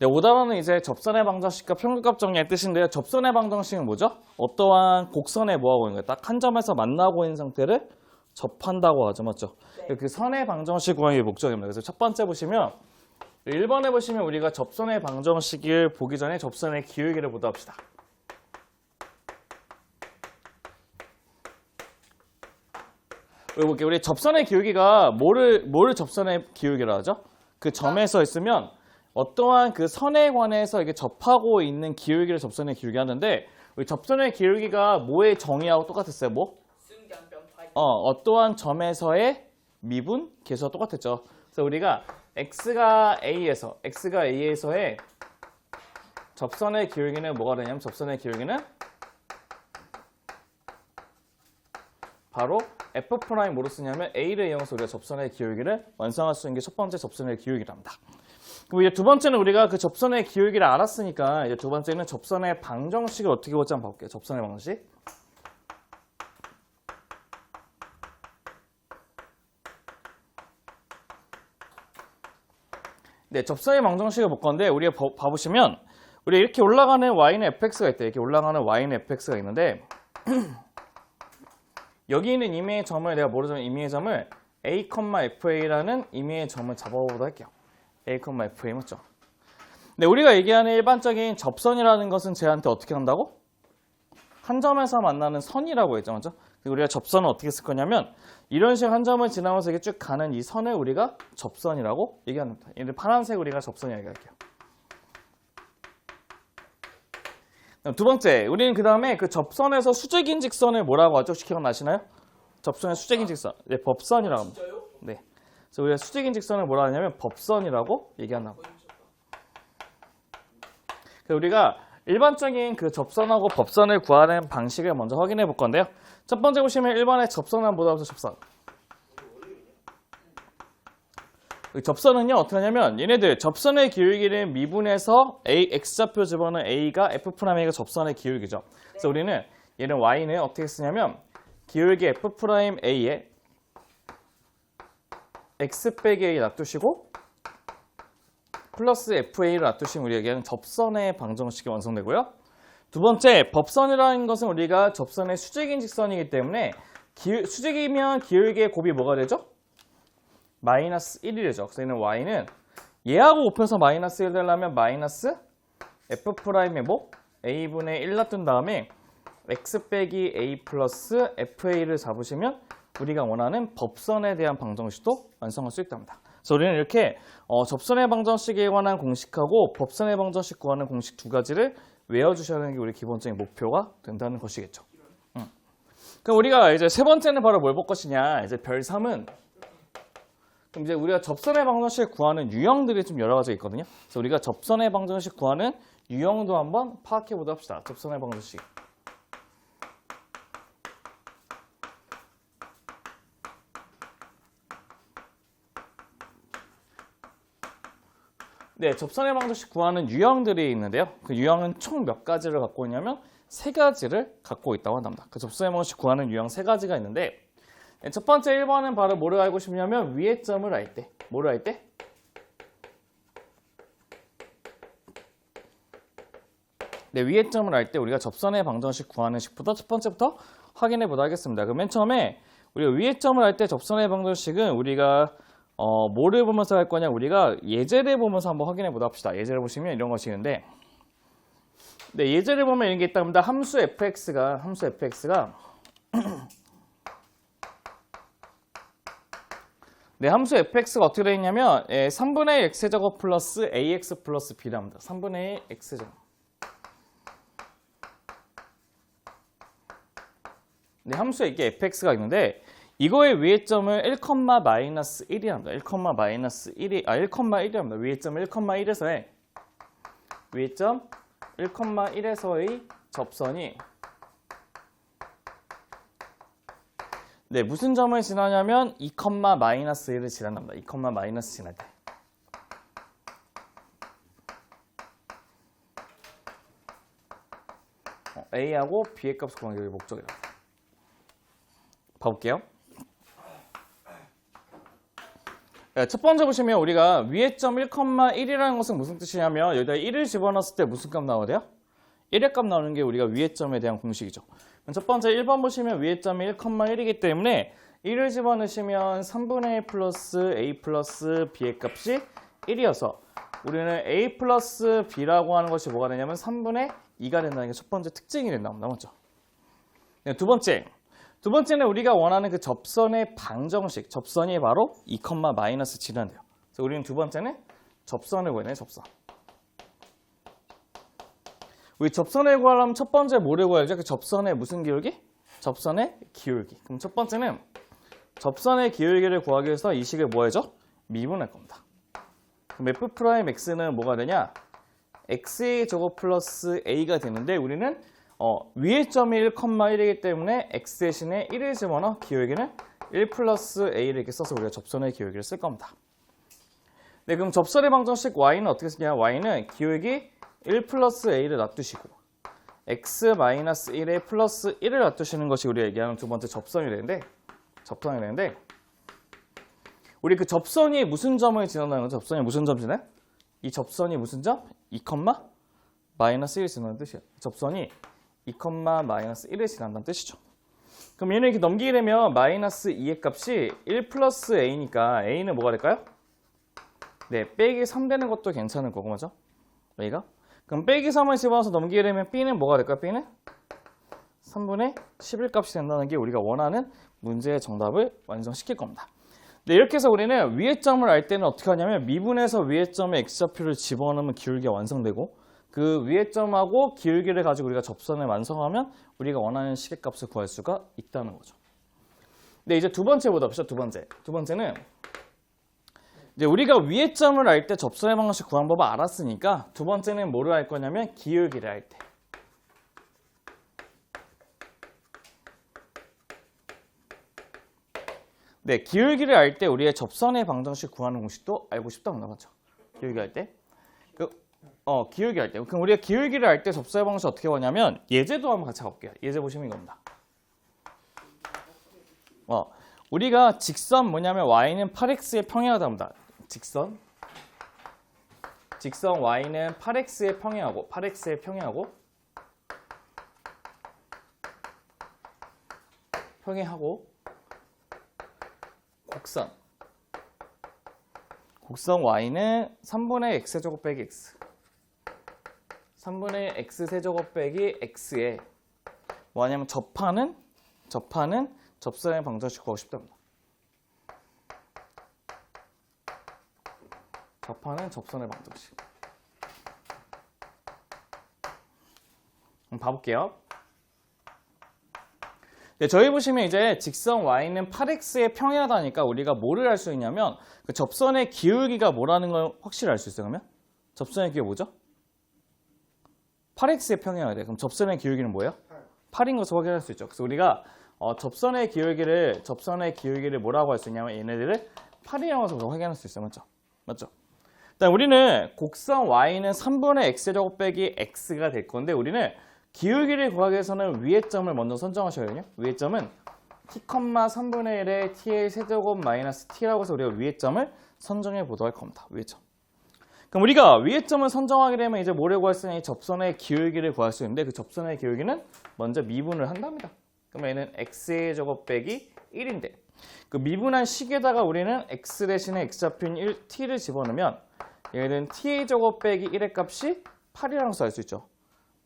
네, 오답은 이제 접선의 방정식과 평균값 정리의 뜻인데요. 접선의 방정식은 뭐죠? 어떠한 곡선에 뭐하고 있는 거예요? 딱 한 점에서 만나고 있는 상태를 접한다고 하죠. 맞죠? 네. 그 선의 방정식 구하기 목적입니다. 그래서 첫 번째 보시면 1번에 보시면 우리가 접선의 방정식을 보기 전에 접선의 기울기를 보다 합시다. 여기 볼게요. 우리 접선의 기울기가 뭐를 접선의 기울기라 하죠? 그 점에서 있으면 어떠한 그 선에 관해서 이게 접하고 있는 기울기를 접선의 기울기 하는데 우리 접선의 기울기가 뭐의 정의하고 똑같았어요? 뭐? 순견변 파이. 어떠한 점에서의 미분 계수와 똑같았죠. 그래서 우리가 x가 a에서의 접선의 기울기는 뭐가 되냐면 접선의 기울기는 바로 f 프라임 뭐로 쓰냐면 a를 이용해서 우리가 접선의 기울기를 완성할 수 있는 게 첫 번째 접선의 기울기랍니다. 그리고 이제 두 번째는 우리가 그 접선의 기울기를 알았으니까 이제 두 번째는 접선의 방정식을 어떻게 보자 한번 볼게요. 접선의 방정식. 네, 접선의 방정식을 볼 건데 우리가 봐보시면 우리 이렇게 올라가는 y는 fx가 있대. 이렇게 올라가는 y는 fx가 있는데 여기 있는 임의의 점을 내가 모르지만 임의의 점을 a, fa라는 임의의 점을 잡아보도록 할게요. a, fa 맞죠? 네, 우리가 얘기하는 일반적인 접선이라는 것은 쟤한테 어떻게 한다고? 한 점에서 만나는 선이라고 했죠, 맞죠? 우리가 접선을 어떻게 쓸 거냐면 이런 식으로 한 점을 지나면서 이렇게 쭉 가는 이 선을 우리가 접선이라고 얘기합니다. 얘를 파란색 우리가 접선이라고 얘기할게요. 두 번째, 우리는 그 다음에 그 접선에서 수직인 직선을 뭐라고 하죠? 혹시 기억나시나요? 접선의 수직인 직선, 네, 법선이라고 합니다. 진짜요? 네, 그래서 우리가 수직인 직선을 뭐라 하냐면 법선이라고 얘기한다. 그래서 우리가 일반적인 그 접선하고 법선을 구하는 방식을 먼저 확인해 볼 건데요. 첫 번째 보시면 1번에 접선한 보다부터 접선. 접선은요 어떻게 하냐면 얘네들 접선의 기울기를 미분해서 a x좌표 집어넣은 a가 f'a가 접선의 기울기죠. 그래서 우리는 얘는 y는 어떻게 쓰냐면 기울기 f'a에 x 빼기 a 놔두시고 플러스 fa를 놔두시면 우리가 얘기하는 접선의 방정식이 완성되고요. 두 번째, 법선이라는 것은 우리가 접선의 수직인 직선이기 때문에 수직이면 기울기의 곱이 뭐가 되죠? 마이너스 1이 되죠. 그래서 얘는 y는 얘하고 곱해서 마이너스 1 되려면 마이너스 f'의 뭐? a분의 1 놔둔 다음에 x 빼기 a 플러스 fa를 잡으시면 우리가 원하는 법선에 대한 방정식도 완성할 수 있답니다. 그래서 우리는 이렇게 접선의 방정식에 관한 공식하고 법선의 방정식 구하는 공식 두 가지를 외워주셔야 하는 게 우리 기본적인 목표가 된다는 것이겠죠. 그럼 우리가 이제 세 번째는 바로 뭘 볼 것이냐. 이제 별 3은 그럼 이제 우리가 접선의 방정식 구하는 유형들이 좀 여러 가지 있거든요. 그래서 우리가 접선의 방정식 구하는 유형도 한번 파악해 보도록 합시다. 접선의 방정식. 네, 접선의 방정식 구하는 유형들이 있는데요. 그 유형은 총 몇 가지를 갖고 있냐면 세 가지를 갖고 있다고 한답니다. 그 접선의 방정식 구하는 유형 세 가지가 있는데 첫 번째 1번은 바로 뭐를 알고 싶냐면 위의 점을 알 때. 뭐를 알 때? 네, 위의 점을 알 때 우리가 접선의 방정식 구하는 식부터 첫 번째부터 확인해 보도록 하겠습니다. 그럼 맨 처음에 우리가 위의 점을 알 때 접선의 방정식은 우리가 뭐를 보면서 할 거냐? 우리가 예제를 보면서 한번 확인해 보도록 합시다. 예제를 보시면 이런 것이 있는데 네, 예제를 보면 이런 게 있답니다. 함수 fx가 네, 함수 fx가 어떻게 되어 있냐면 3분의 1 x제곱 플러스 ax 플러스 b랍니다. 3분의 1 x제곱. 네, 함수에 이게 fx가 있는데 이거의 위의 점을 1,-1이랍니다. 1,-1이랍니다. 위의 점 1,1에서의 위의 점 1,1에서의 접선이 네, 무슨 점을 지나냐면 2,-1을 지난답니다. 2,- 지날 때. A하고 B의 값을 구하는 게 목적이다. 봐볼게요. 첫 번째 보시면 우리가 위에 점 1,1이라는 것은 무슨 뜻이냐면 여기다 1을 집어넣었을 때 무슨 값 나와야 돼요? 1의 값 나오는 게 우리가 위에 점에 대한 공식이죠. 첫 번째 1번 보시면 위에 점이 1,1이기 때문에 1을 집어넣으시면 3분의 1 플러스 a 플러스 b의 값이 1이어서 우리는 a 플러스 b라고 하는 것이 뭐가 되냐면 3분의 2가 된다는 게 첫 번째 특징이 된다고 나왔죠. 두 번째는 우리가 원하는 그 접선의 방정식, 접선이 바로 2, 마이너스 7이란데요. 그래서 우리는 두 번째는 접선을 구해내요, 접선. 우리 접선을 구하려면 첫 번째 뭐를 구해야죠? 그 접선의 무슨 기울기? 접선의 기울기. 그럼 첫 번째는 접선의 기울기를 구하기 위해서 이 식을 뭐 해줘? 미분할 겁니다. 그럼 f'x는 뭐가 되냐? x의 제곱 플러스 a가 되는데 우리는 위의 점이 1,1이기 때문에 x 대신에 1을 집어넣어 기울기는 1 플러스 a를 이렇게 써서 우리가 접선의 기울기를 쓸 겁니다. 네, 그럼 접선의 방정식 y는 어떻게 쓰냐? y는 기울기 1 플러스 a를 놔두시고 x 마이너스 1에 플러스 1을 놔두시는 것이 우리가 얘기하는 두 번째 접선이 되는데 우리 그 접선이 무슨 점을 지난다는 거죠? 접선이 무슨 점 지나요? 이 접선이 무슨 점? 2, 마이너스 1을 지나는 뜻이에요. 접선이 2, 마이너스 1을 지난다는 뜻이죠. 그럼 얘는 이렇게 넘기게 되면 마이너스 2의 값이 1 플러스 a니까 a는 뭐가 될까요? 네, 빼기 3 되는 것도 괜찮을 거고, 맞죠? a가? 그럼 빼기 3을 집어넣어서 넘기게 되면 b는 뭐가 될까요? b는 3분의 11 값이 된다는 게 우리가 원하는 문제의 정답을 완성시킬 겁니다. 네, 이렇게 해서 우리는 위의 점을 알 때는 어떻게 하냐면 미분해서 위의 점에 x좌표를 집어넣으면 기울기가 완성되고 그 위의 점하고 기울기를 가지고 우리가 접선을 완성하면 우리가 원하는 식의 값을 구할 수가 있다는 거죠. 네, 이제 두 번째 보다 봅시다. 두 번째는 이제 우리가 위의 점을 알 때 접선의 방정식 구하는 법을 알았으니까 두 번째는 뭐를 할 거냐면 기울기를 할 때. 네, 기울기를 알 때 우리의 접선의 방정식 구하는 공식도 알고 싶다고 나왔죠. 기울기 할 때. 기울기 할 때. 그럼 우리가 기울기를 알 때 접선의 방정식 어떻게 구하냐면 예제도 한번 같이 가볼게요. 예제 보시면 이겁니다. 우리가 직선 뭐냐면 y는 8x의 평행하답니다. 직선 y는 8x의 평행하고 곡선 y는 3분의 x제곱 빼기 x 3분의 x세제곱 빼기 x에 뭐냐면 접하는 접선의 방정식 구하고 싶답니다. 접하는 접선의 방정식. 그럼 봐볼게요. 네, 저희 보시면 이제 직선 y는 8x에 평행하다니까 우리가 뭐를 알 수 있냐면 그 접선의 기울기가 뭐라는 걸 확실히 알 수 있어요. 그러면 접선의 기울기 뭐죠? 8x에 평행해야 돼. 그럼 접선의 기울기는 뭐예요? 8인 것을 확인할 수 있죠. 그래서 우리가 접선의 기울기를 뭐라고 할 수 있냐면 얘네들을 8이라고 해서 확인할 수 있어요. 맞죠? 일단 우리는 곡선 y는 3분의 x제곱 빼기 x가 될 건데 우리는 기울기를 구하기 위해서는 위의 점을 먼저 선정하셔야 돼요. 위의 점은 t, 3분의 1에 t의 세제곱 마이너스 t라고 해서 우리가 위의 점을 선정해 보도록 할 겁니다. 위의 점. 그럼 우리가 위의 점을 선정하게 되면 이제 뭐를 구할 수 있냐? 접선의 기울기를 구할 수 있는데 그 접선의 기울기는 먼저 미분을 한답니다. 그러면 얘는 x의 제곱 빼기 1인데 그 미분한 식에다가 우리는 x 대신에 x좌표인 t를 집어넣으면 얘는 t의 제곱 빼기 1의 값이 8이라는 것을 알 수 있죠.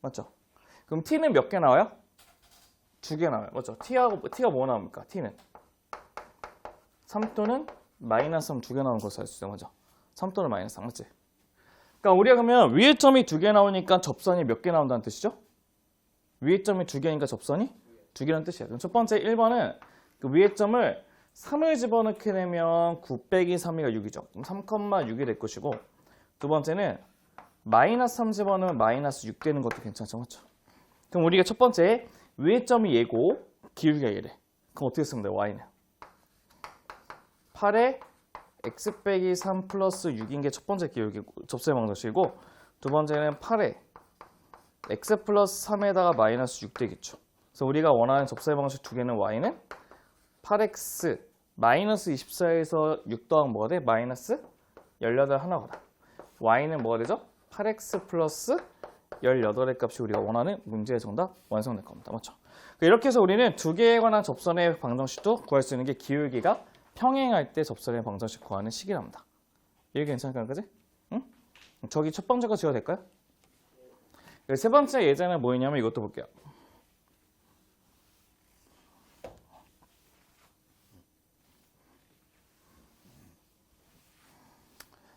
맞죠? 그럼 t는 몇 개 나와요? 2개 나와요. 맞죠? t가 뭐 나옵니까? t는 3 또는 마이너스 3 2개 나오는 것을 알 수 있죠. 맞죠? 3 또는 마이너스 3, 맞지? 그러니까 우리가 그러면 위의 점이 2개 나오니까 접선이 몇 개 나온다는 뜻이죠? 위의 점이 2개니까 접선이 2개라는 뜻이에요. 그럼 첫 번째 1번은 그 위의 점을 3을 집어넣게 되면 9 빼기 3이가 6이죠. 그럼 3,6이 될 것이고 두 번째는 마이너스 3 집어넣으면 마이너스 6 되는 것도 괜찮죠. 맞죠? 그럼 우리가 첫 번째 위의 점이 얘고 기울기가 얘래. 그럼 어떻게 쓰면 돼요? y는 8에 x 빼기 3 플러스 6인 게 첫 번째 기울기 접선의 방정식이고 두 번째는 8에 x 플러스 3에다가 마이너스 6 되겠죠. 그래서 우리가 원하는 접선의 방정식 두 개는 y는 8x 마이너스 24에서 6 더하면 뭐가 돼? 마이너스 18 하나거든. y는 뭐가 되죠? 8x 플러스 18의 값이 우리가 원하는 문제의 정답 완성될 겁니다. 맞죠? 이렇게 해서 우리는 두 개에 관한 접선의 방정식도 구할 수 있는 게 기울기가 평행할 때 접선의 방정식 구하는 식이랍니다. 이게 괜찮을까요? 그지? 응? 저기 첫 번째 거 지워도 될까요? 세 번째 예제는 뭐였냐면 이것도 볼게요.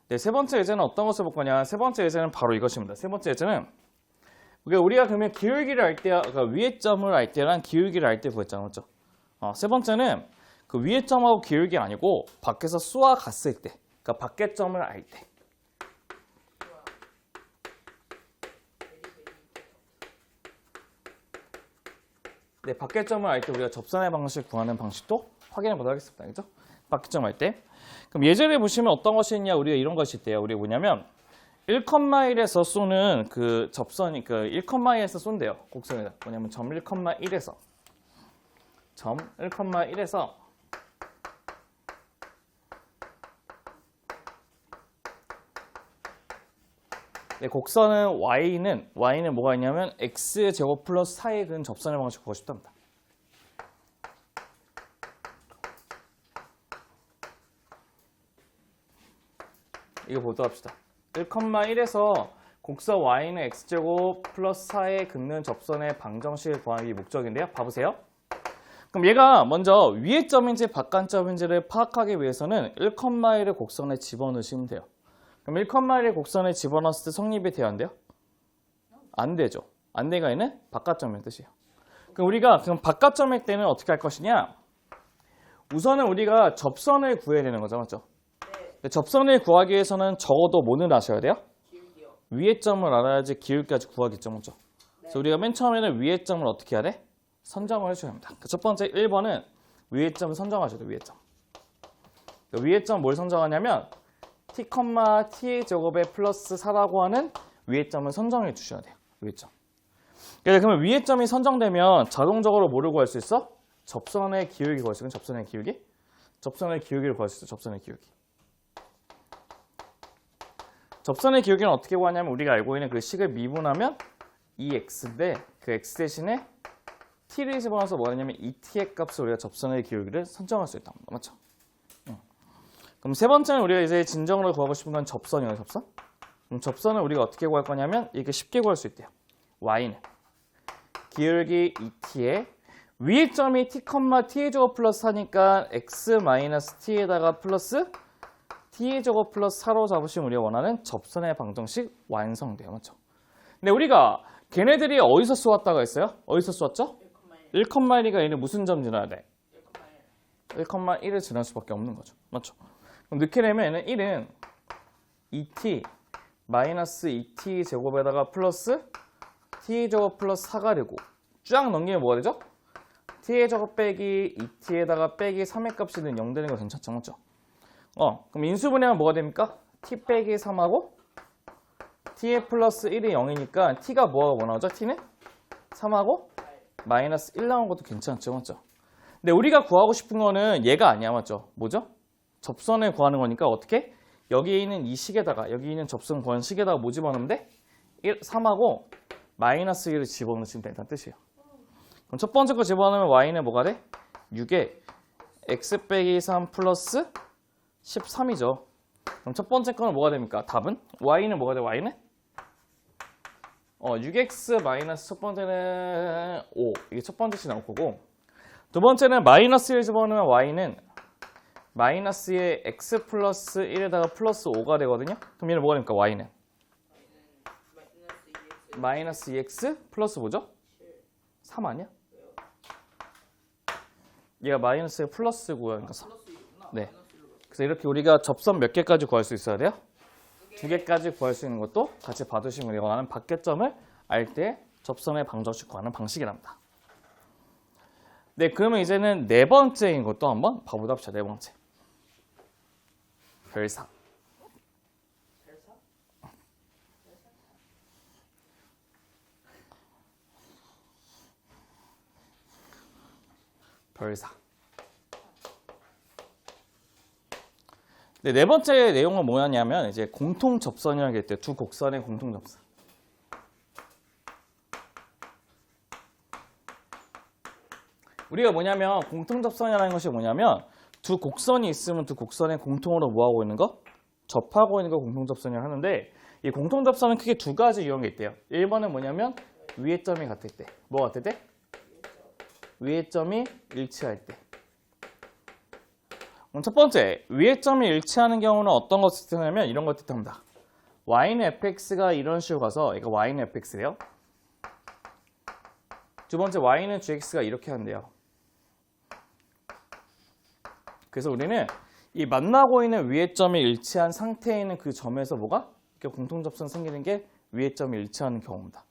네, 세 번째 예제는 어떤 것을 볼 거냐? 세 번째 예제는 바로 이것입니다. 세 번째 예제는 우리가 그러면 기울기를 알 때, 그러니까 위의 점을 알 때랑 기울기를 알 때 구했잖아, 맞죠? 세 번째는 그 위의 점하고 기울기 아니고 밖에서 수와 같을 때, 그러니까 밖의 점을 알 때. 네, 밖의 점을 알 때 우리가 접선의 방식 구하는 방식도 확인해 보도록 하겠습니다, 그죠? 밖의 점 알 때. 그럼 예제를 보시면 어떤 것이 있냐? 우리가 이런 것이 있대요. 우리 뭐냐면 1,1에서 쏘는 그 접선이 그 1,1에서 쏜대요. 곡선에다. 뭐냐면 점 1,1에서 점 1,1에서 네, 곡선은 y는 뭐가 있냐면 x제곱 플러스 4의 근 접선의 방식 구하고 싶답니다. 이거 보도록 합시다. 1,1에서 곡선 y는 x제곱 플러스 4에 긋는 접선의 방정식을 구하는 게 목적인데요. 봐보세요. 그럼 얘가 먼저 위의 점인지 바깥 점인지를 파악하기 위해서는 1,1을 곡선에 집어넣으시면 돼요. 그럼 1,1을 곡선에 집어넣었을 때 성립이 돼야 안 돼요? 안 되죠. 안 되가 있는 바깥 점의 뜻이에요. 그럼 우리가 그럼 바깥 점일 때는 어떻게 할 것이냐? 우선은 우리가 접선을 구해야 되는 거죠. 맞죠? 접선을 구하기 위해서는 적어도 뭐는 아셔야 돼요? 기울기요. 위의 점을 알아야지 기울기까지 구하겠죠. 맞죠? 그래서 우리가 맨 처음에는 위의 점을 어떻게 해야 돼? 선정을 해줘야 합니다. 첫 번째 1번은 위의 점을 선정하셔야 돼요. 위의 점. 위의 점 뭘 선정하냐면 t, t의 제곱에 플러스 4라고 하는 위의 점을 선정해 주셔야 돼요. 위의 점. 그러면 위의 점이 선정되면 자동적으로 뭐를 구할 수 있어? 접선의 기울기 구할 수 있는 접선의 기울기? 접선의 기울기를 구할 수 있어. 접선의 기울기. 접선의 기울기는 어떻게 구하냐면 우리가 알고 있는 그 식을 미분하면 2x인데 그 x 대신에 t를 집어넣어서 뭐 하냐면 2t의 값을 우리가 접선의 기울기를 선정할 수 있답니다. 맞죠? 그럼 세 번째는 우리가 이제 진정으로 구하고 싶은 건 접선이에요. 접선? 그럼 접선을 우리가 어떻게 구할 거냐면 이렇게 쉽게 구할 수 있대요. y는 기울기 2t에 위의 점이 t, t의 제곱 플러스 4니까 x 마이너스 t에다가 플러스 t의 제곱 플러스 4로 잡으시면 우리가 원하는 접선의 방정식 완성돼요. 맞죠? 근데 우리가 걔네들이 어디서 쏘았다고 했어요? 어디서 쏘았죠? 1,1이가 얘는 무슨 점 지나야 돼? 1,1을 지날 수밖에 없는 거죠. 맞죠? 그럼 넣게 되면 얘는 1은 2t 마이너스 2t 제곱에다가 플러스 t의 제곱 플러스 4가 되고 쫙 넘기면 뭐가 되죠? t의 제곱 빼기 2t에다가 빼기 3의 값이 는 0 되는 거 괜찮죠? 맞죠? 그럼 인수분해하면 뭐가 됩니까? t 빼기 3하고 t의 플러스 1이 0이니까 t가 뭐가 원하죠? t는 3하고 마이너스 1 나온 것도 괜찮죠? 맞죠? 근데 우리가 구하고 싶은 거는 얘가 아니야. 맞죠? 뭐죠? 접선을 구하는 거니까 어떻게? 여기 있는 이 식에다가 여기 있는 접선 구하는 식에다가 뭐 집어넣으면 돼? 3하고 마이너스 1을 집어넣으시면 된다는 뜻이에요. 그럼 첫 번째 거 집어넣으면 y는 뭐가 돼? 6에 x 빼기 3 플러스 13이죠. 그럼 첫 번째 거는 뭐가 됩니까? 답은? y는 뭐가 돼? y는? 6x 마이너스 첫 번째는 5. 이게 첫 번째 나올 거고 두 번째는 마이너스 1 집어넣으면 y는 마이너스의 x 플러스 1에다가 플러스 5가 되거든요. 그럼 얘는 뭐가 됩니까? y는? 마이너스 2x 플러스 뭐죠? 3 아니야? 얘가 마이너스의 플러스고요. 그러니까 3. 네. 그래서 이렇게 우리가 접선 몇 개까지 구할 수 있어야 돼요? 2개까지 구할 수 있는 것도 같이 봐두시면 우리가 원하는 밖의점을 알 때 접선의 방정식 구하는 방식이랍니다. 네, 그러면 이제는 네 번째인 것도 한번 봐보도록 합시다. 네 번째. 별사. 별사. 네 번째 내용은 뭐냐면 이제 공통 접선이라고 했대요. 두 곡선의 공통 접선. 우리가 뭐냐면 공통 접선이라는 것이 뭐냐면 두 곡선이 있으면 두 곡선의 공통으로 뭐하고 있는 거? 접하고 있는 거 공통 접선이라고 하는데 이 공통 접선은 크게 두 가지 유형이 있대요. 1번은 뭐냐면 위의 점이 같을 때. 뭐 같을 때? 위의 점이 일치할 때. 그럼 첫 번째, 위의 점이 일치하는 경우는 어떤 것을 뜻하냐면 이런 것을 뜻합니다. y는 fx가 이런 식으로 가서 이거 y는 fx래요. 두 번째 y는 gx가 이렇게 한대요. 그래서 우리는 이 만나고 있는 위의 점이 일치한 상태에 있는 그 점에서 뭐가? 이렇게 공통접선 생기는 게 위의 점이 일치하는 경우입니다.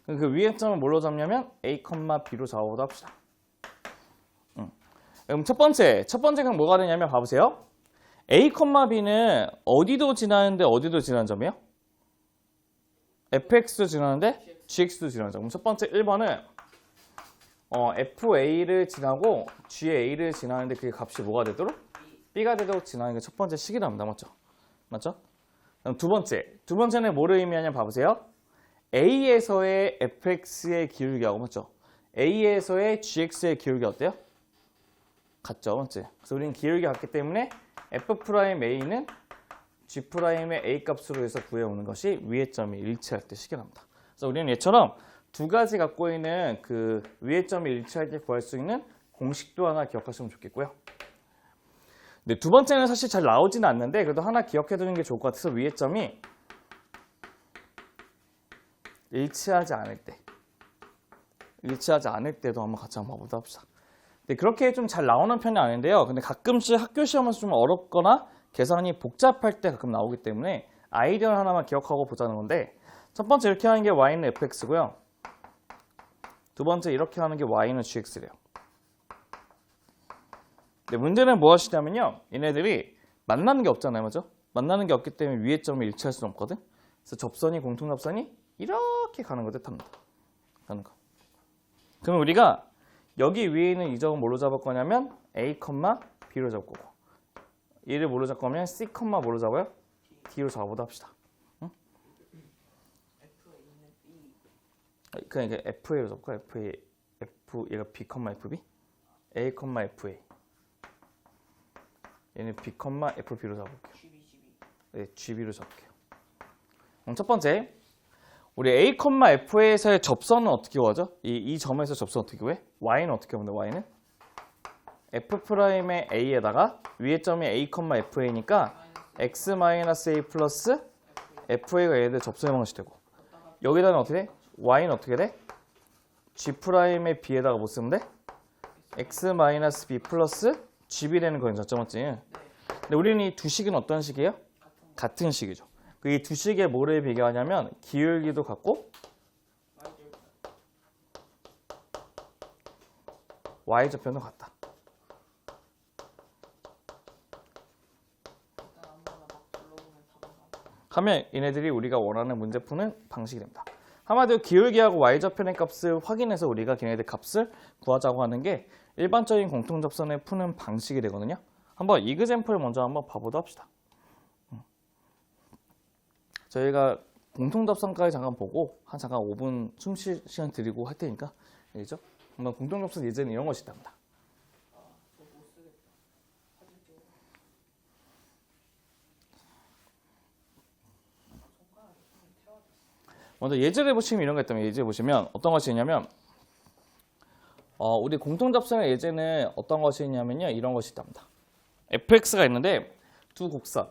그럼 그 위의 점을 뭘로 잡냐면 a, b로 잡아보도록 합시다. 그럼 첫 번째가 뭐가 되냐면 봐보세요. a, b는 어디도 지나는데 어디도 지나는 점이에요? fx도 지나는데 gx도 지나는 점. 그럼 첫 번째 1번은 fa를 지나고 ga를 지나는데 그게 값이 뭐가 되도록? b가 되도록 지나는 게 첫 번째 식이랍니다. 맞죠? 그럼 두 번째는 뭐를 의미하냐 봐보세요. a에서의 fx의 기울기하고 맞죠? a에서의 gx의 기울기 어때요? 같죠, 맞지? 그래서 우리는 기울기 같기 때문에 f'a는 g'의 a 값으로 해서 구해오는 것이 위의 점이 일치할 때 식이랍니다. 그래서 우리는 얘처럼 두 가지 갖고 있는 그 위의 점이 일치할 때 구할 수 있는 공식도 하나 기억하시면 좋겠고요. 근데 두 번째는 사실 잘 나오지는 않는데 그래도 하나 기억해두는 게 좋을 것 같아서 위의 점이 일치하지 않을 때도 한번 같이 한번 봐보도록 합시다. 근데 그렇게 좀 잘 나오는 편이 아닌데요. 근데 가끔씩 학교 시험에서 좀 어렵거나 계산이 복잡할 때 가끔 나오기 때문에 아이디어 하나만 기억하고 보자는 건데 첫 번째 이렇게 하는 게 y는 fx고요. 두 번째 이렇게 하는 게 y는 gx래요. 근데 문제는 무엇이냐면요. 얘네들이 만나는 게 없잖아요. 맞죠? 만나는 게 없기 때문에 위의 점이 일치할 수는 없거든. 그래서 접선이 공통접선이 이렇게 가는 거 뜻합니다. 가는 거. 그러면 우리가 여기 위에 있는 이 점은 뭘로 잡을 거냐면 a, b로 잡을 거고 얘를 뭘로 잡을 거면 c, 뭐로 잡아요? d로 잡아보도록 합시다. 응? 그러니까 fa로 잡고 얘가 b, fb a, fa 얘는 b, fb로 잡을게요. 네, gb로 잡을게요. 그럼 첫 번째 우리 a, fa에서의 접선은 어떻게 구하죠? 이 점에서 접선 어떻게 구해? y는 어떻게 구하는데 y는? f'의 a에다가 위의 점이 a, fa니까 x-a 플러스 fa가 얘들 접선의 방식이 되고 여기다는 어떻게 돼? y는 어떻게 돼? g'의 b에다가 뭐 쓰면 돼? x-b 플러스 gb 되는 거는 졌죠, 맞지? 근데 우리는 이 두 식은 어떤 식이에요? 같은 식이죠. 이 두 식의 뭐를 비교하냐면 기울기도 같고 y좌표도 같다. 하면 얘네들이 우리가 원하는 문제 푸는 방식이 됩니다. 한마디로 기울기하고 y좌표의 값을 확인해서 우리가 걔네들 값을 구하자고 하는 게 일반적인 공통접선을 푸는 방식이 되거든요. 한번 이그젬플 먼저 한번 봐보도록 합시다. 저희가 공통접선까지 잠깐 보고 잠깐 5분 숨 쉴 시간 드리고 할 테니까 알겠죠? 한번 공통접선 예제는 이런 것이 있답니다. 먼저 예제를 보시면 이런 거 있다면 예제 보시면 어떤 것이 있냐면 우리 공통접선의 예제는 어떤 것이 있냐면요. 이런 것이 있답니다. fx가 있는데 두 곡선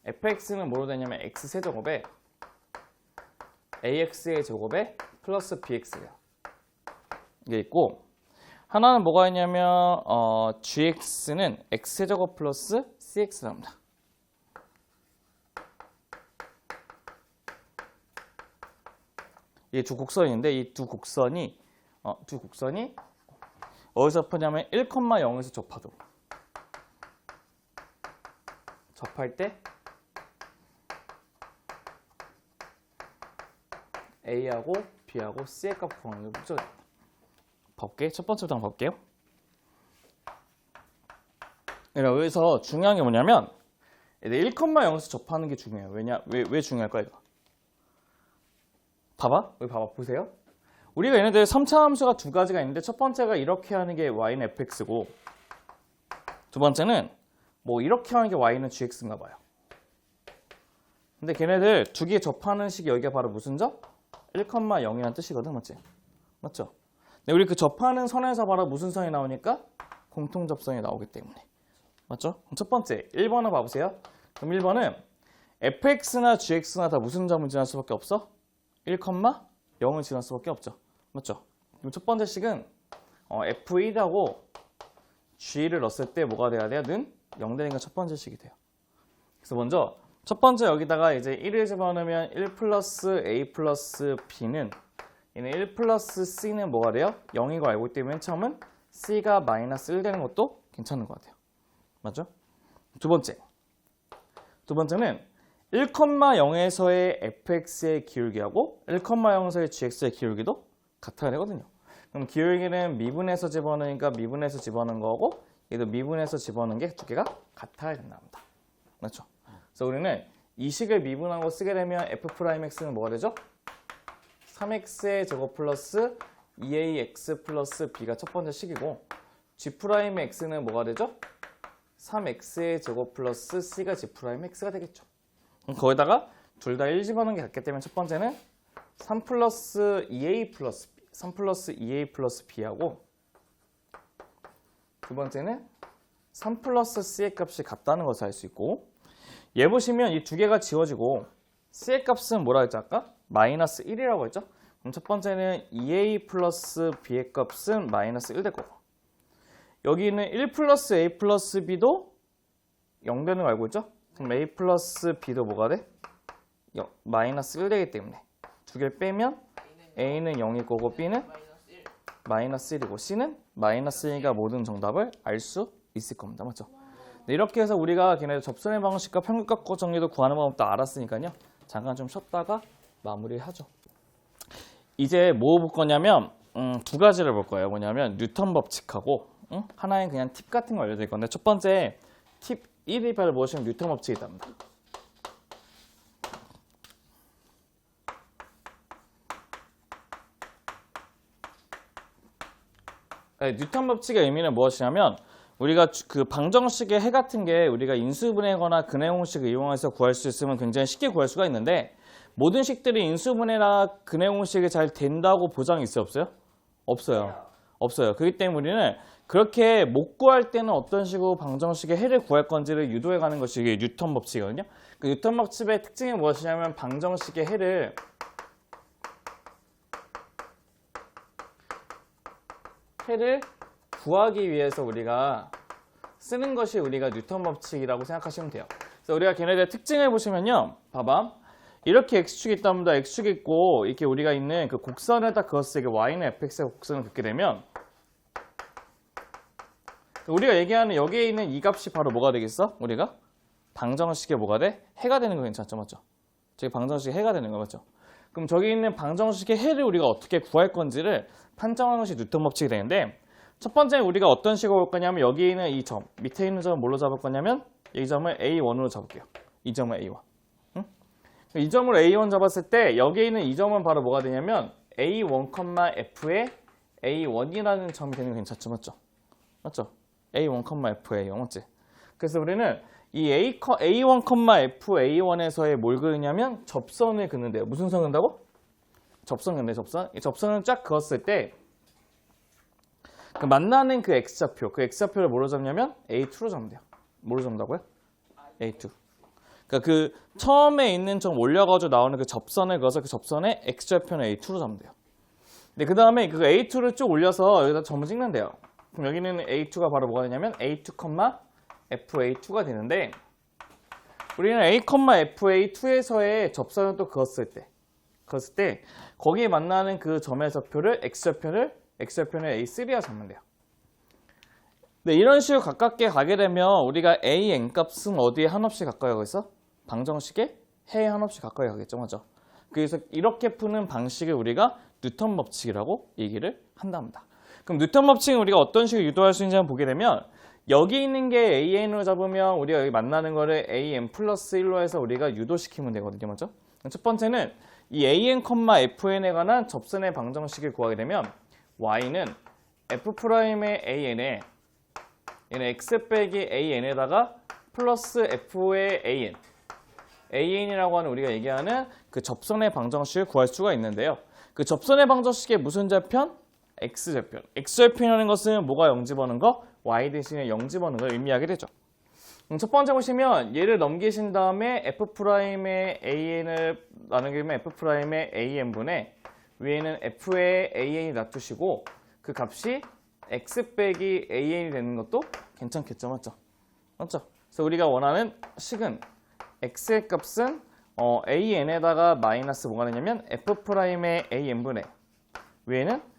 fx는 뭐로 되냐면 x세제곱에 ax의 제곱에 플러스 bx예요. 이게 있고 하나는 뭐가 있냐면 gx는 x세제곱 플러스 cx랍니다. 이게 두 곡선인데 이 두 곡선이 어디서 푸냐면 1,0에서 접하도록 접할 때 A하고 B하고 C의 값 구하는 게 목적입니다. 볼게. 첫 번째부터 한번 볼게요. 여기서 중요한 게 뭐냐면 1,0에서 접하는 게 중요해요. 왜 중요할까 이거? 봐봐. 여기 봐봐. 보세요. 우리가 얘네들 3차 함수가 두 가지가 있는데 첫 번째가 이렇게 하는 게 y는 fx고 두 번째는 뭐 이렇게 하는 게 y는 gx인가 봐요. 근데 걔네들 두 개 접하는 식이 여기가 바로 무슨 점? 1,0이라는 뜻이거든. 맞지? 맞죠? 근데 우리 그 접하는 선에서 바로 무슨 선이 나오니까 공통접선이 나오기 때문에. 맞죠? 그럼 첫 번째 1번을 봐보세요. 그럼 1번은 fx나 gx나 다 무슨 점을 지날 수밖에 없어? 1,0을 지날 수밖에 없죠. 맞죠? 그럼 첫 번째 식은 f1하고 g를 넣었을 때 뭐가 돼야 돼요? 는 0 되는 게 첫 번째 식이 돼요. 그래서 먼저 첫 번째 여기다가 이제 1을 집어넣으면 1 플러스 a 플러스 b는 얘는 1 플러스 c는 뭐가 돼요? 0인 거 알고 있기 때문에 맨 처음은 c가 마이너스 1 되는 것도 괜찮은 것 같아요. 맞죠? 두 번째는 1,0에서의 fx의 기울기하고 1,0에서의 gx의 기울기도 같아야 되거든요. 그럼 기울기는 미분해서 집어넣으니까 미분해서 집어넣은 거고 얘도 미분해서 집어넣은 게 두 개가 같아야 된답니다. 맞죠? 그래서 우리는 이 식을 미분하고 쓰게 되면 f'x는 뭐가 되죠? 3x의 제곱 플러스 2ax 플러스 b가 첫 번째 식이고 g'x는 뭐가 되죠? 3x의 제곱 플러스 c가 g'x가 되겠죠. 그럼 거기다가 둘 다 1 집어넣은 게 같기 때문에 첫 번째는 3 플러스 2a 플러스 b하고 두 번째는 3 플러스 c의 값이 같다는 것을 알 수 있고 얘 보시면 이 두 개가 지워지고 c의 값은 뭐라 했죠 아까? 마이너스 1이라고 했죠? 그럼 첫 번째는 2a 플러스 b의 값은 마이너스 1 될 거고 여기는 1 플러스 a 플러스 b도 0 되는 거 알고 있죠? 그럼 a 플러스 b도 뭐가 돼? 마이너스 1 되기 때문에 두 개를 빼면 a는 0일 거고 b는 마이너스 1이고 c는 마이너스 1가 모든 정답을 알 수 있을 겁니다. 맞죠? 네, 이렇게 해서 우리가 걔네 접선의 방식과 평균값 정리도 구하는 방법도 알았으니까요. 잠깐 좀 쉬었다가 마무리하죠. 이제 뭐 볼 거냐면 두 가지를 볼 거예요. 뭐냐면 뉴턴 법칙하고 하나는 그냥 팁 같은 거 알려드릴 건데 첫 번째 팁 1이 바로 무엇이면 뉴턴 법칙이 있답니다. 네, 뉴턴 법칙의 의미는 무엇이냐면 우리가 그 방정식의 해 같은 게 우리가 인수분해거나 근해 공식을 이용해서 구할 수 있으면 굉장히 쉽게 구할 수가 있는데 모든 식들이 인수분해나 근해 공식이 잘 된다고 보장이 있어요? 없어요? 없어요. 없어요. 그렇기 때문에 우리는 그렇게 못 구할 때는 어떤 식으로 방정식의 해를 구할 건지를 유도해 가는 것이 이게 뉴턴 법칙이거든요. 그 뉴턴 법칙의 특징이 무엇이냐면 방정식의 해를 구하기 위해서 우리가 쓰는 것이 우리가 뉴턴 법칙이라고 생각하시면 돼요. 그래서 우리가 걔네들의 특징을 보시면요. 봐봐. 이렇게 x축이 있답니다. x축이 있고 이렇게 우리가 있는 그 곡선에다 그었을 때 y는 fx의 곡선을 긋게 되면 우리가 얘기하는 여기에 있는 이 값이 바로 뭐가 되겠어? 우리가 방정식의 뭐가 돼? 해가 되는 거 괜찮죠? 맞죠? 저기 방정식의 해가 되는 거 맞죠? 그럼 저기 있는 방정식의 해를 우리가 어떻게 구할 건지를 판정하는 것이 뉴턴 법칙이 되는데 첫 번째 우리가 어떤 식으로 볼 거냐면 여기 있는 이 점, 밑에 있는 점을 뭘로 잡을 거냐면 이 점을 A1으로 잡을게요. 이 점을 A1. 응? 이 점을 A1 잡았을 때 여기 있는 이 점은 바로 뭐가 되냐면 A1,F의 A1이라는 점이 되는 게 괜찮죠? 맞죠? 맞죠? A1,F의 A1 맞지? 그래서 우리는 이 A1,F A1에서의 뭘 그리냐면 접선을 긋는데요. 무슨 선 그린다고? 접선 그는데 접선? 이 접선을 쫙 그었을 때 그 만나는 그 X좌표, 그 X좌표를 뭐로 잡냐면 A2로 잡으면 돼요. 뭐로 잡는다고요? A2. 그러니까 그 처음에 있는 점 올려가지고 나오는 그 접선을 그어서 그 접선의 X좌표는 A2로 잡으면 돼요. 근데 그 다음에 그 A2를 쭉 올려서 여기다 점을 찍는데요. 그럼 여기는 A2가 바로 뭐가 되냐면 A2, FA2가 되는데 우리는 A, FA2에서의 접선을 또 그었을 때 거기에 만나는 그 점의 좌표를 X좌표는 A3라 잡으면 돼요. 네, 이런 식으로 가깝게 가게 되면 우리가 A, N 값은 어디에 한없이 가까이 가고 있어? 방정식에 해에 한없이 가까이 가겠죠. 맞죠? 그래서 이렇게 푸는 방식을 우리가 뉴턴 법칙이라고 얘기를 한답니다. 그럼 뉴턴 법칙은 우리가 어떤 식으로 유도할 수 있는지 한번 보게 되면 여기 있는 게 AN으로 잡으면 우리가 여기 만나는 거를 AN 플러스 1로 해서 우리가 유도시키면 되거든요. 맞죠? 첫 번째는 이 AN, FN에 관한 접선의 방정식을 구하게 되면 Y는 F'의 AN에 얘는 X 빼기 AN에다가 플러스 F의 AN AN이라고 하는 우리가 얘기하는 그 접선의 방정식을 구할 수가 있는데요. 그 접선의 방정식의 무슨 절편? X절편. X절편이라는 것은 뭐가 0 집어넣은 거? Y 대신에 0 집어넣은 걸 의미하게 되죠. 첫 번째 보시면 얘를 넘기신 다음에 F'의 AN을 나누게 되면 F'의 AN분의 위에는 F의 AN이 놔두시고 그 값이 X 빼기 AN이 되는 것도 괜찮겠죠. 맞죠? 맞죠? 그래서 우리가 원하는 식은 X의 값은 AN에다가 마이너스 뭐가 되냐면 F'의 AN분의 위에는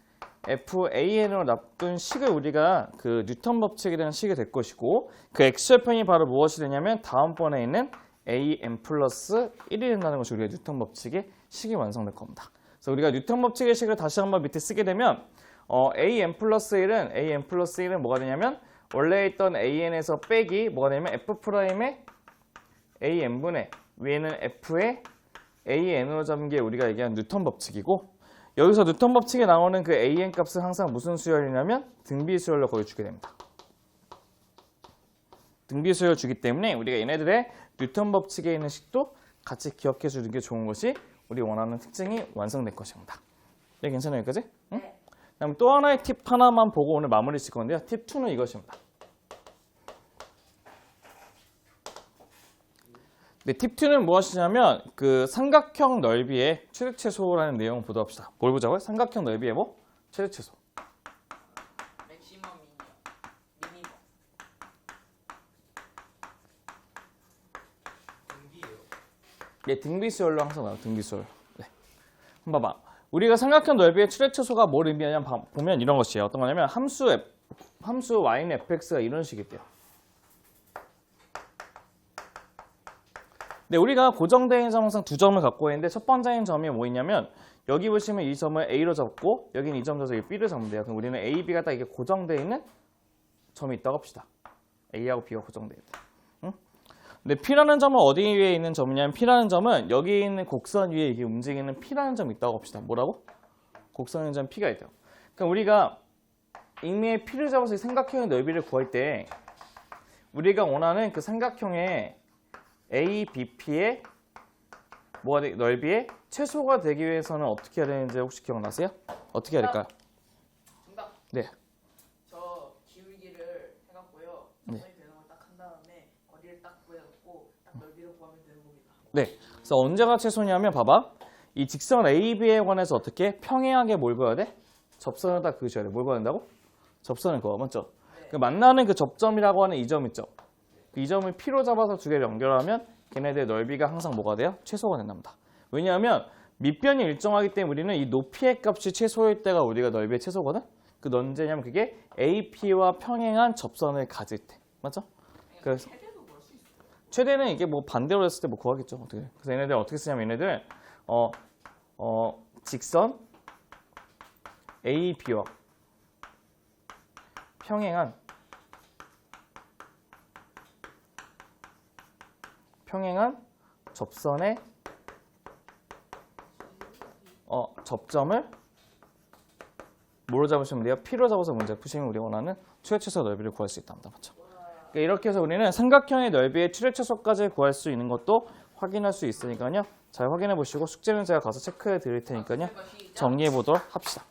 FAN으로 놔둔 식을 우리가 그 뉴턴 법칙에 대한 식이 될 것이고 그 X절편이 바로 무엇이 되냐면 다음번에 있는 AN 플러스 1이 된다는 것이 우리가 뉴턴 법칙의 식이 완성될 겁니다. 그래서 우리가 뉴턴 법칙의 식을 다시 한번 밑에 쓰게 되면 AN 플러스 1은 뭐가 되냐면 원래 있던 AN에서 빼기 뭐가 되냐면 F'의 AN분의 위에는 F의 AN으로 잡은 게 우리가 얘기한 뉴턴 법칙이고 여기서 뉴턴 법칙에 나오는 그 AN 값은 항상 무슨 수열이냐면 등비 수열로 거의 주게 됩니다. 등비 수열 주기 때문에 우리가 얘네들의 뉴턴 법칙에 있는 식도 같이 기억해 주는 게 좋은 것이 우리 원하는 특징이 완성될 것입니다. 네, 괜찮아요, 여기까지? 응? 그다음 또 하나의 팁 하나만 보고 오늘 마무리 칠 건데요. 팁 2는 이것입니다. 네, 팁 2는 무엇이냐면 그 삼각형 넓이의 최대 최소라는 내용을 보도록 합시다. 뭘 보자고요? 삼각형 넓이의 뭐? 최대 최소. 맥시멈 미니멈. 등비예요. 네, 등비수열로 항상 나와요. 등비수열. 네. 한번 봐봐. 우리가 삼각형 넓이의 최대 최소가 뭘 의미하냐면 보면 이런 것이에요. 어떤 거냐면 함수 y는 fx가 이런 식이 돼요. 네, 우리가 고정되어 있는 점 항상 두 점을 갖고 있는데 첫 번째 점이 뭐 있냐면 여기 보시면 이 점을 A로 잡고 여기는 이 점 잡아서 B로 잡으면 돼요. 그럼 우리는 A, B가 딱 이게 고정되어 있는 점이 있다고 합시다. A하고 B가 고정되어 있다. 응? 근데 P라는 점은 어디 위에 있는 점이냐면 P라는 점은 여기 있는 곡선 위에 이게 움직이는 P라는 점이 있다고 합시다. 뭐라고? 곡선의 점 P가 있대요. 그러니까 우리가 임의의 P를 잡아서 이 삼각형의 넓이를 구할 때 우리가 원하는 그 삼각형의 ABP의 넓이의 최소가 되기 위해서는 어떻게 해야 되는지 혹시 기억나세요? 어떻게 해야 될까요? 정답. 네. 저 기울기를 해갖고요. 네. 선이 되는 걸 딱 한 다음에 거리를 딱 구해놓고 딱 넓이를 구하면 되는 겁니다. 네. 그래서 언제가 최소냐면 봐봐. 이 직선 AB에 관해서 어떻게 평행하게 뭘 그어야 돼? 접선을 딱 그으셔야 돼. 뭘 그어야 된다고? 접선을 그어. 맞죠? 네. 그 만나는 그 접점이라고 하는 이 점 있죠? 이 점을 P로 잡아서 두 개를 연결하면 걔네들의 넓이가 항상 뭐가 돼요? 최소가 된답니다. 왜냐하면 밑변이 일정하기 때문에 우리는 이 높이의 값이 최소일 때가 우리가 넓이의 최소거든? 그 언제냐면 그게 AP와 평행한 접선을 가질 때. 맞죠? 그래서 최대도 구할 수 있어요. 최대는 이게 뭐 반대로 했을 때 뭐 구하겠죠. 어떻게. 그래서 얘네들 어떻게 쓰냐면 얘네들 직선 AB와 평행한 접선의 접점을 뭐로 잡으시면 돼요? P로 잡아서 문제 푸시면 우리가 원하는 최대 최소 넓이를 구할 수 있답니다. 맞죠? 그러니까 이렇게 해서 우리는 삼각형의 넓이의 최대 최소까지 구할 수 있는 것도 확인할 수 있으니까요. 잘 확인해 보시고 숙제는 제가 가서 체크해 드릴 테니까요. 정리해 보도록 합시다.